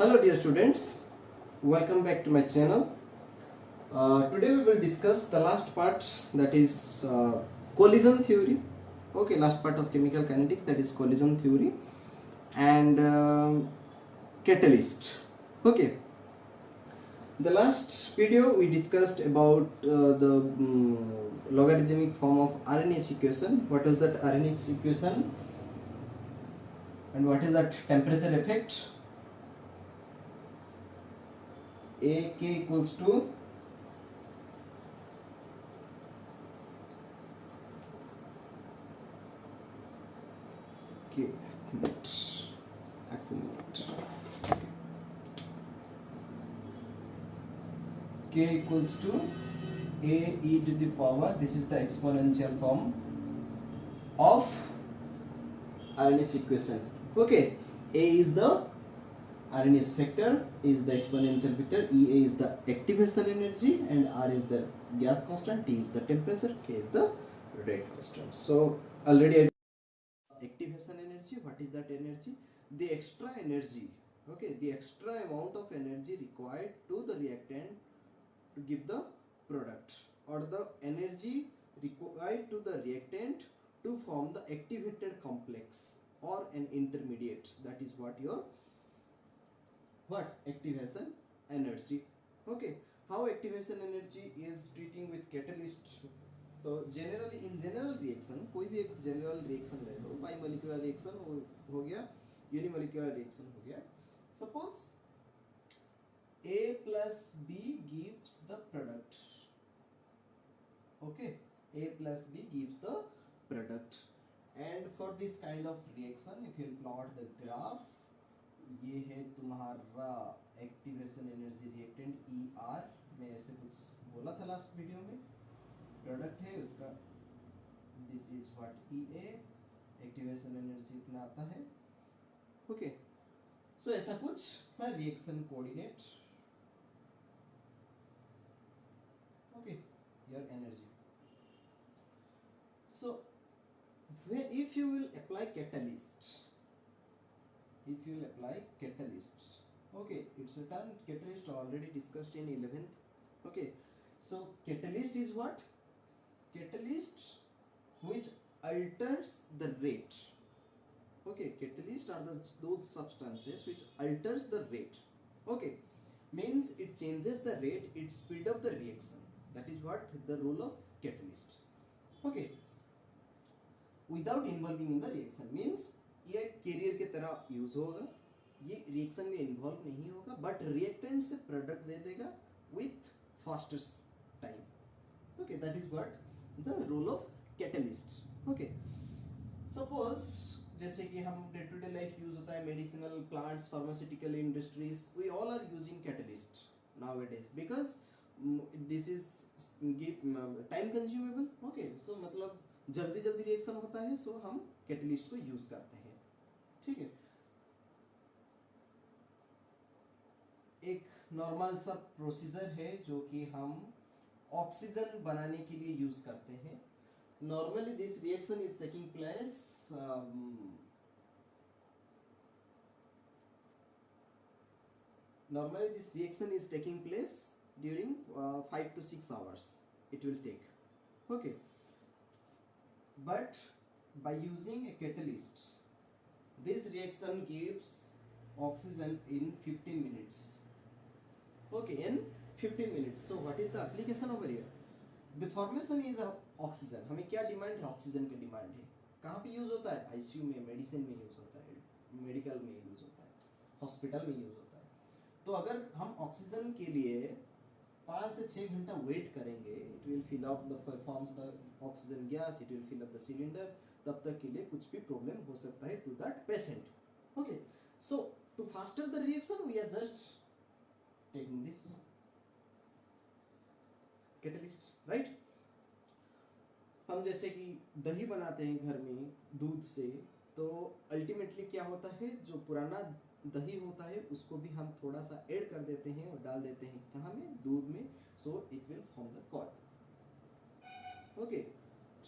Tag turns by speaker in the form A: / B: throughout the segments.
A: Hello dear students, welcome back to my channel. Today we will discuss the last part, that is collision theory. Okay, last part of chemical kinetics, that is collision theory and catalyst. Okay, the last video we discussed about the logarithmic form of Arrhenius equation. What is that Arrhenius equation and what is that temperature effect? A k equals to k accumulate k equals to a e to the power, this is the exponential form of Arrhenius equation. Okay, a is the Arrhenius factor, is the exponential factor, Ea is the activation energy, and R is the gas constant, T is the temperature, K is the rate constant. So already activation energy, what is that energy? The extra energy, okay, the extra amount of energy required to the reactant to give the product, or the energy required to the reactant to form the activated complex or an intermediate. That is what your activation energy. Okay, how activation energy is treating with catalyst? तो generally in general reaction, कोई भी एक general reaction ले लो, by molecular reaction हो गया, unimolecular reaction हो गया. Suppose A plus B gives the product. Okay, A plus B gives the product, and for this kind of reaction, if you plot the graph, ये है तुम्हारा activation energy reactant ER, मैं ऐसे कुछ बोला था लास्ट वीडियो में, product है उसका, this is what EA, activation energy इतना आता है. ओके, सो ऐसा कुछ था reaction coordinate. Okay, your energy. So if you will apply catalyst, okay, it's a term catalyst already discussed in 11th. Okay, so catalyst is what? Catalyst which alters the rate. Okay, catalyst are those substances which alters the rate. Okay, means it changes the rate, it speed up the reaction. That is what the role of catalyst. Okay, without involving in the reaction, means ये career के तरह use होगा, ये reaction में involve नहीं होगा, but reactant से product दे देगा with faster time. Okay, that is what the role of catalyst. Okay, suppose जैसे कि हम day to day life use होता है, medicinal plants, pharmaceutical industries, we all are using catalyst nowadays because this is time consumable. Okay, so मतलब जल्दी जल्दी reaction होता है, सो हम कैटलिस्ट को यूज करते हैं. ठीक है, एक नॉर्मल सा प्रोसीजर है जो कि हम ऑक्सीजन बनाने के लिए यूज करते हैं. Normally this reaction is taking place during 5 to 6 hours it will take. Okay, but by using a catalyst, this reaction gives oxygen in 15 minutes. Okay, in 15 minutes. So what is the application over here? The formation is of oxygen. हमें क्या demand है? Oxygen की demand है. कहाँ पे use होता है? ICU में, मेडिसिन में यूज होता है, मेडिकल में यूज होता है, हॉस्पिटल में यूज होता है. तो अगर हम ऑक्सीजन के लिए 5 से 6 घंटा वेट करेंगे, it will fill up the forms the oxygen gas, it will fill up the cylinder, तब तक के लिए कुछ भी प्रॉब्लम हो सकता है to that patient. Okay, so to faster the reaction we are just taking this catalyst, right. हम जैसे कि दही बनाते हैं घर में दूध से, तो अल्टीमेटली क्या होता है, जो पुराना दही होता है उसको भी हम थोड़ा सा ऐड कर देते हैं और डाल देते हैं कहाँ में, दूध में, so it will form the curd. Okay,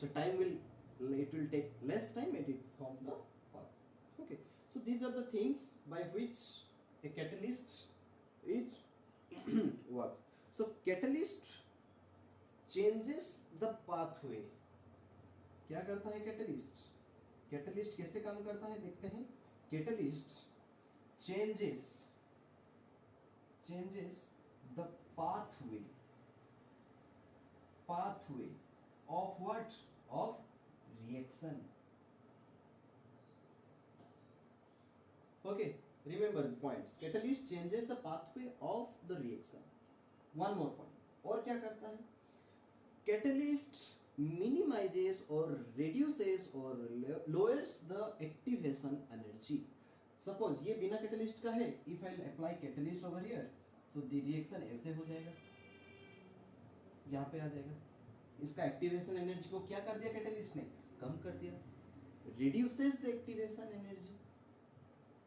A: so time will, it will take less time and it form the curd. Okay, so these are the things by which a catalyst is works. So catalyst changes the pathway. क्या करता है catalyst? Catalyst कैसे काम करता है देखते हैं. Catalyst changes the pathway of what? Of reaction. Okay, remember the points. Catalyst changes the pathway of the reaction. One more point. और क्या करता है? Catalyst minimizes or reduces or lowers the activation energy. Suppose ये बिना catalyst का है. If I apply catalyst over here, so the reaction ऐसे हो जाएगा, यहाँ पे आ जाएगा. इसका activation energy को क्या कर दिया catalyst ने? कम कर दिया. Reduces the activation energy.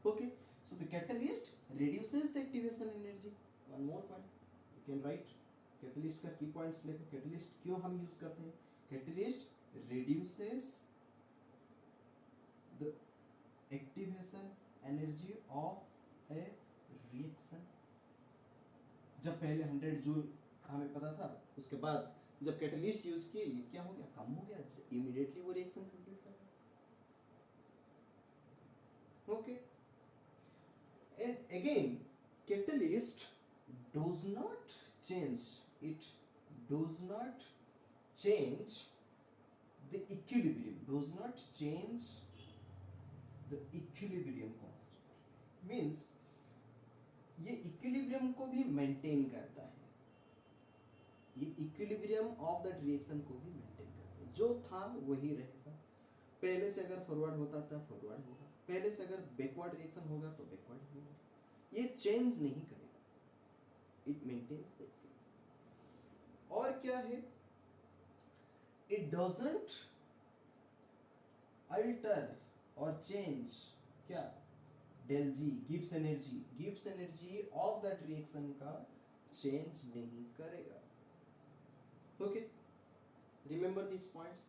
A: Okay, so the catalyst reduces the activation energy. One more point you can write. Catalyst का key points लिखो. Catalyst क्यों हम use करते हैं? Catalyst reduces the activation energy of a reaction. जब पहले 100 joule हमें पता था, उसके बाद जब कैटलिस्ट यूज किए ये क्या हो गया? कम हो गया. इमीडिएटली वो रिएक्शन कंप्लीट कर रहा है. Okay, and again catalyst does not change the equilibrium constant. means ये इक्विलिब्रियम को भी मेंटेन करता है. ये इक्विलिब्रियम ऑफ दैट रिएक्शन को भी मेंटेन करता है. जो था वही रहेगा. पहले से अगर फॉरवर्ड होता था फॉरवर्ड होगा, पहले से अगर बैकवर्ड रिएक्शन होगा तो बैकवर्ड होगा. ये चेंज नहीं करेगा. It maintains the equilibrium. और क्या है? इट डजंट अल्टर और चेंज क्या? Del G Gibbs energy of that reaction का चेंज नहीं करेगा. Okay, remember this points.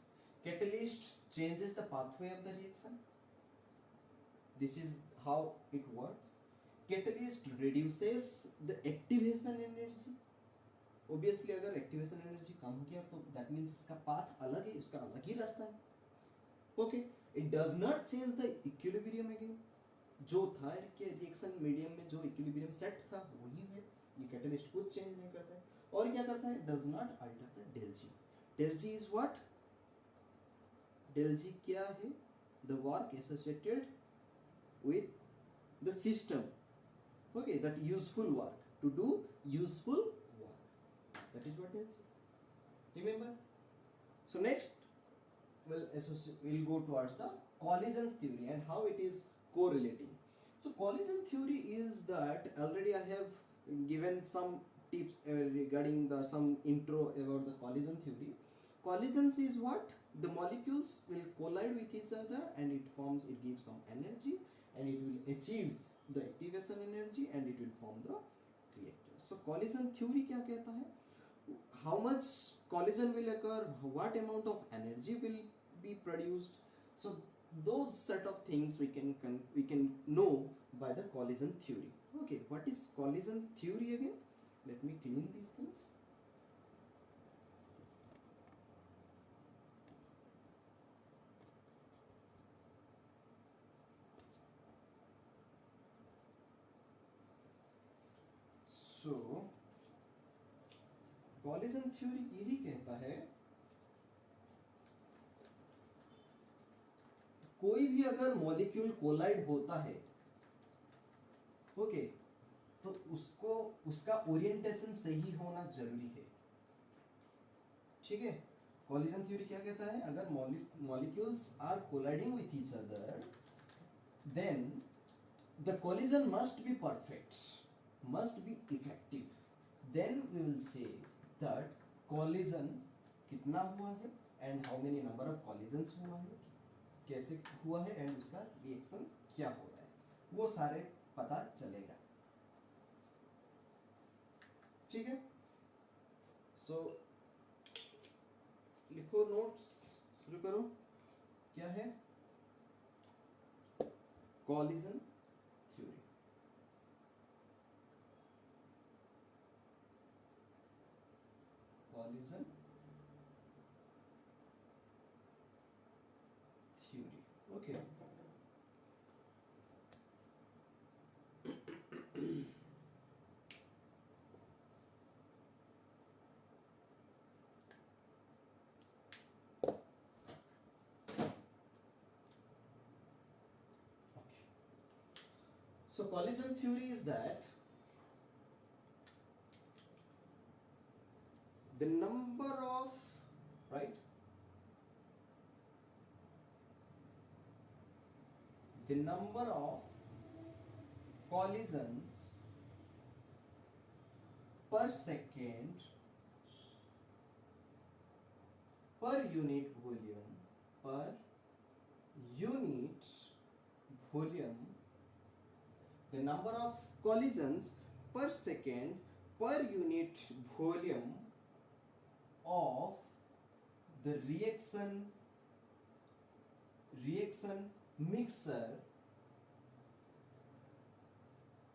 A: Catalyst changes the pathway of the reaction. This is how it works. Catalyst reduces the activation energy. Obviously अगर activation energy कम हो गया तो that means इसका path अलग है, उसका अलग ही रास्ता है. Okay, it does not change the equilibrium again. जो था रिएक्शन मीडियम में जो इक्विलिब्रियम सेट था वही है. ये कैटलिस्ट कुछ चेंज नहीं करता है. और क्या करता है? Does not alter the del G. Del G is what? Del G क्या है? The work associated with the system. Okay, that useful work, to do useful work. That is what Del G. Remember? So next, we'll go towards the collision theory and how it is correlating. So collision theory is that already I have given some tips regarding some intro about the collision theory. Collisions is what? The molecules will collide with each other and it gives some energy and it will achieve the activation energy and it will form the reactor. So collision theory क्या कहता है? How much collision will occur? What amount of energy will be produced? So those set of things we can know by the collision theory. Okay, what is collision theory again? Let me clean these things. So collision theory यही कहता है कोई भी अगर molecule collide होता है, okay, तो उसको उसका ओरिएंटेशन सही होना जरूरी है. ठीक है. कॉलिजन थ्योरी क्या कहता है? अगर molecules are colliding with each other then the collision must be perfect, must be effective. Then we will say that collision कितना हुआ है and how many number of collisions हुआ है, कैसे हुआ है and उसका रिएक्शन क्या हो रहा है, वो सारे पता चलेगा. ठीक है. सो लिखो, नोट्स शुरू करो. क्या है collision theory? collision theory. Okay. So collision theory is that the number of, right, the number of collisions per second per unit volume, per unit volume, the number of collisions per second per unit volume of the reaction mixer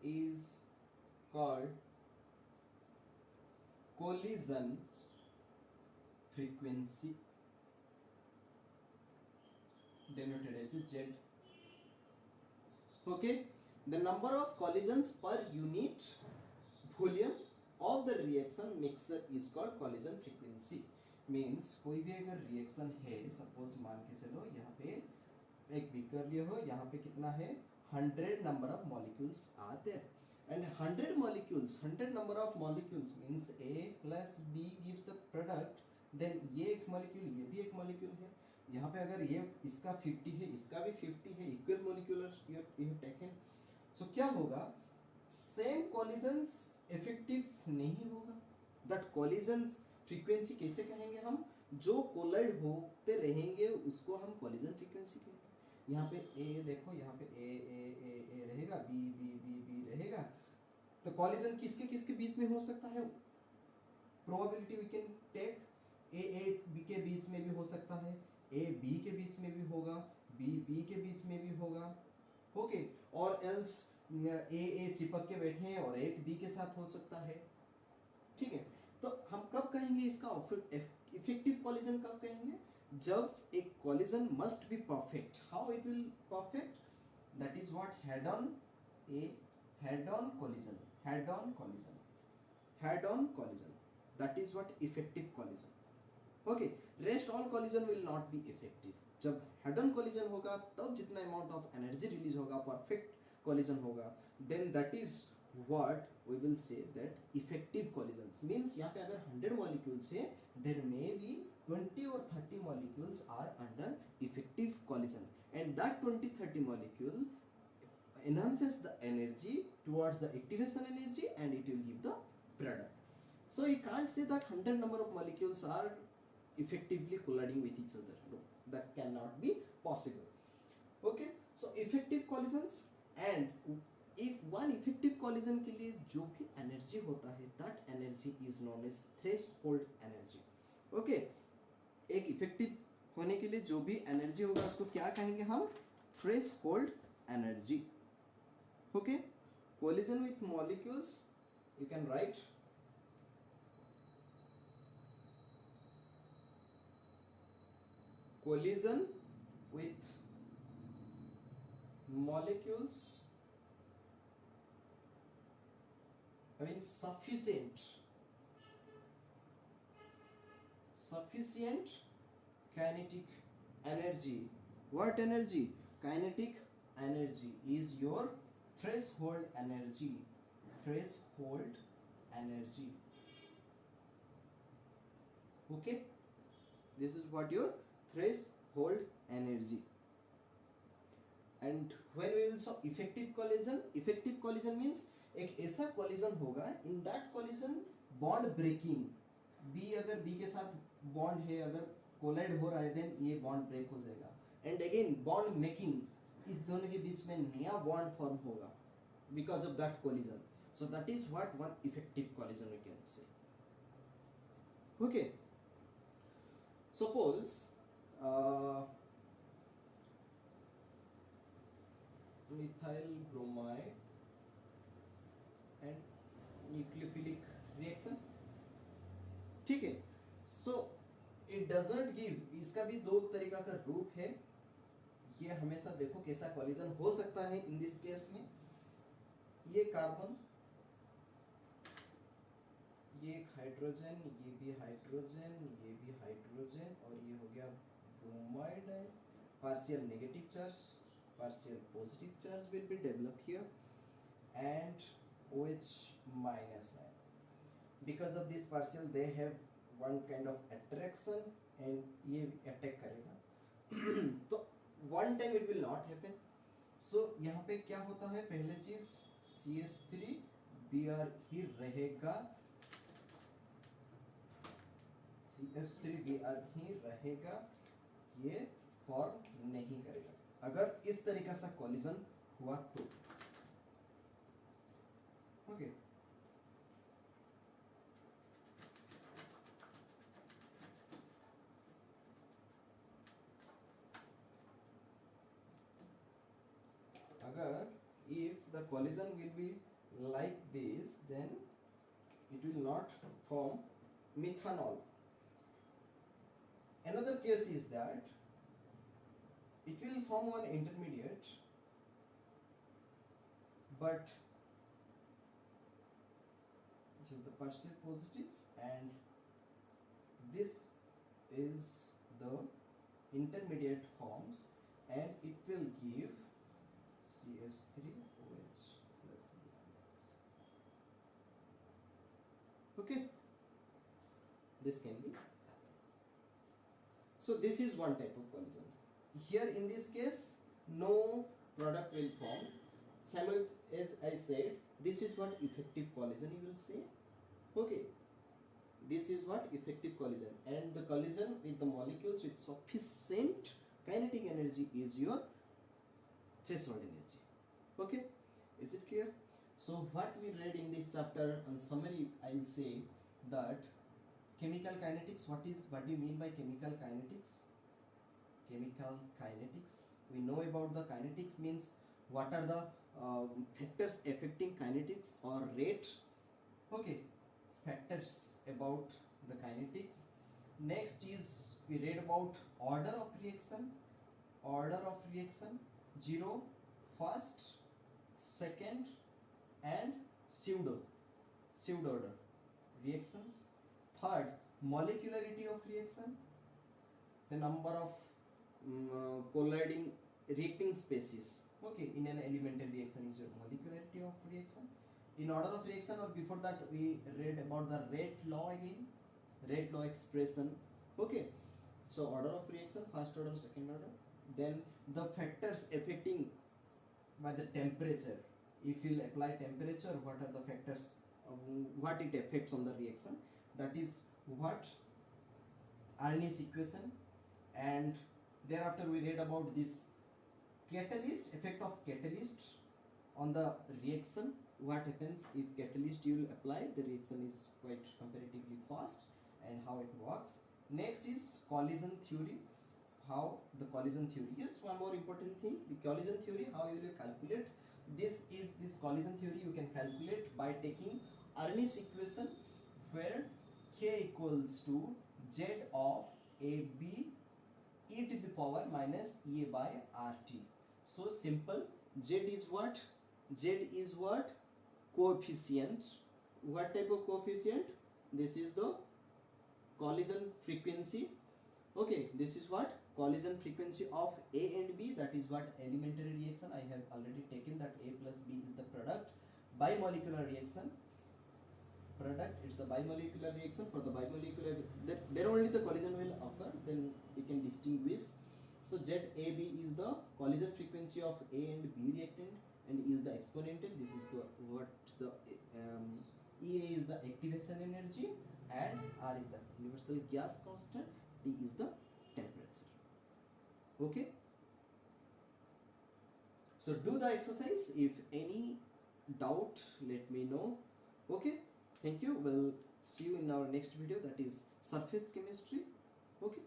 A: is called collision frequency, denoted as Z. Okay, the number of collisions per unit volume of the reaction mixer is called collision frequency. Means कोई भी अगर reaction है, suppose मान के चलो यहाँ पे एक बीकर लिए हो, यहाँ पे कितना है 100 number of molecules are there and 100 molecules, 100 number of molecules means A plus B gives the product. then ये एक मॉलिक्यूल, ये भी एक मॉलिक्यूल है, यहाँ पे अगर ये इसका 50 है, इसका भी 50 है, equal molecules you have taken, so क्या होगा, सेम कॉलिजन्स इफेक्टिव नहीं होगा. दैट कॉलिजन्स फ्रीक्वेंसी कैसे कहेंगे हम, जो कोलाइड होते रहेंगे उसको हम कॉलिजन फ्रीक्वेंसी कहेंगे. यहाँ पे ए देखो, यहाँ पे ए रहेगा, बी बी बी बी रहेगा, तो कॉलिजन किसके किसके बीच में हो सकता है, probability we can take, A B के बीच में भी हो सकता है, ए बी के बीच में भी होगा, बी बी के बीच में भी होगा. ओके, और एल्स ए चिपक के बैठे हैं और एक बी के साथ हो सकता है. ठीक है, तो हम कब कहेंगे इसका इफेक्टिव कॉलिजन, कब कहेंगे, जब एक collision must be perfect. How it will perfect, that is what head on collision, head on collision, that is what effective collision. Okay, rest all collision will not be effective. जब head on collision होगा तब जितना amount of energy release होगा, perfect collision होगा, then that is what we will say that effective collisions means. यहाँ पे अगर 100 molecules है, there may be 20 or 30 molecules are under effective collision, and that 20-30 molecule enhances the energy towards the activation energy and it will give the product. So you can't say that 100 number of molecules are effectively colliding with each other. No, that cannot be possible. Okay, so effective collisions, and if one effective collision के लिए जो भी energy होता है, that energy is known as threshold energy. Okay, एक effective होने के लिए जो भी energy होगा उसको क्या कहेंगे हम, threshold energy. Okay, collision with molecules, you can write collision with molecules having sufficient kinetic energy. What energy? Kinetic energy is your threshold energy. Okay, this is what your threshold energy. And when we will saw effective collision means एक ऐसा collision होगा, in that collision bond breaking, B अगर B के साथ bond है, अगर collide हो रहा है, then ये bond break हो जाएगा, and again bond making, इस दोनों के बीच में नया bond form होगा because of that collision. So that is what one effective collision we can say. Okay, suppose methyl bromide and nucleophilic reaction. ठीक है, सो इट डजंट गिव, इसका भी दो तरीका का रूप है। ये हमेशा देखो कैसा कॉलिजन हो सकता है इन दिस केस में। ये कार्बन, ये एक हाइड्रोजन, ये भी हाइड्रोजन, ये भी हाइड्रोजन, और ये हो गया ब्रोमाइड है। Partial negative charge, partial positive charge will be developed here, and OH minus ion. Because of this partial they have one kind of attraction and ये attack करेगा तो one time it will not happen. So यहाँ पे क्या होता है, पहले चीज CH3 Br ही रहेगा, CH3 Br ही रहेगा, ये फॉर्म नहीं करेगा अगर इस तरीका से कॉलिजन हुआ तो। ओके अगर if the collision will be like this, then it will not form methanol. Another case is that it will form one intermediate, but which is the partial positive, and this is the intermediate forms, and it will give CH3OH plus Br. Okay, this can be. So this is one type of collision. Here in this case no product will form. As I said, this is what effective collision you will say. Okay, this is what effective collision, and the collision with the molecules with sufficient kinetic energy is your threshold energy. Okay, is it clear? So what we read in this chapter, on summary I'll say that chemical kinetics, what do you mean by chemical kinetics? Chemical kinetics, we know about the kinetics means what are the factors affecting kinetics or rate. Okay, factors about the kinetics. Next is we read about order of reaction. Order of reaction, 0, first, second and pseudo order reactions. Third, molecularity of reaction, the number of colliding reacting species. Okay, in an elementary reaction is your molecularity of reaction. In order of reaction, or before that we read about the rate law again, rate law expression. Okay, so order of reaction, first order, second order. Then the factors affecting by the temperature, if you apply temperature, what are the factors, what it affects on the reaction, that is what Arrhenius equation. And thereafter we read about this catalyst, effect of catalyst on the reaction, what happens if catalyst you will apply, the reaction is quite comparatively fast, and how it works. Next is collision theory, how the collision theory, yes, one more important thing, the collision theory, how you will calculate this. Is this collision theory you can calculate by taking Arrhenius equation, where k equals to z of AB e to the power minus a by rt. So simple, z is what, z is what, coefficient. What type of coefficient? This is the collision frequency. Okay, this is what collision frequency of A and B, that is what elementary reaction. I have already taken that A plus B is the product. Bimolecular reaction, product, it's the bimolecular reaction. For the bimolecular, then only the collision will occur, then we can distinguish. So ZAB is the collision frequency of A and B reactant, and is the exponential. This is the what the EA is the activation energy, and R is the universal gas constant, T is the temperature. Okay, so do the exercise. If any doubt, let me know. Okay, thank you. We'll see you in our next video, that is surface chemistry. Okay.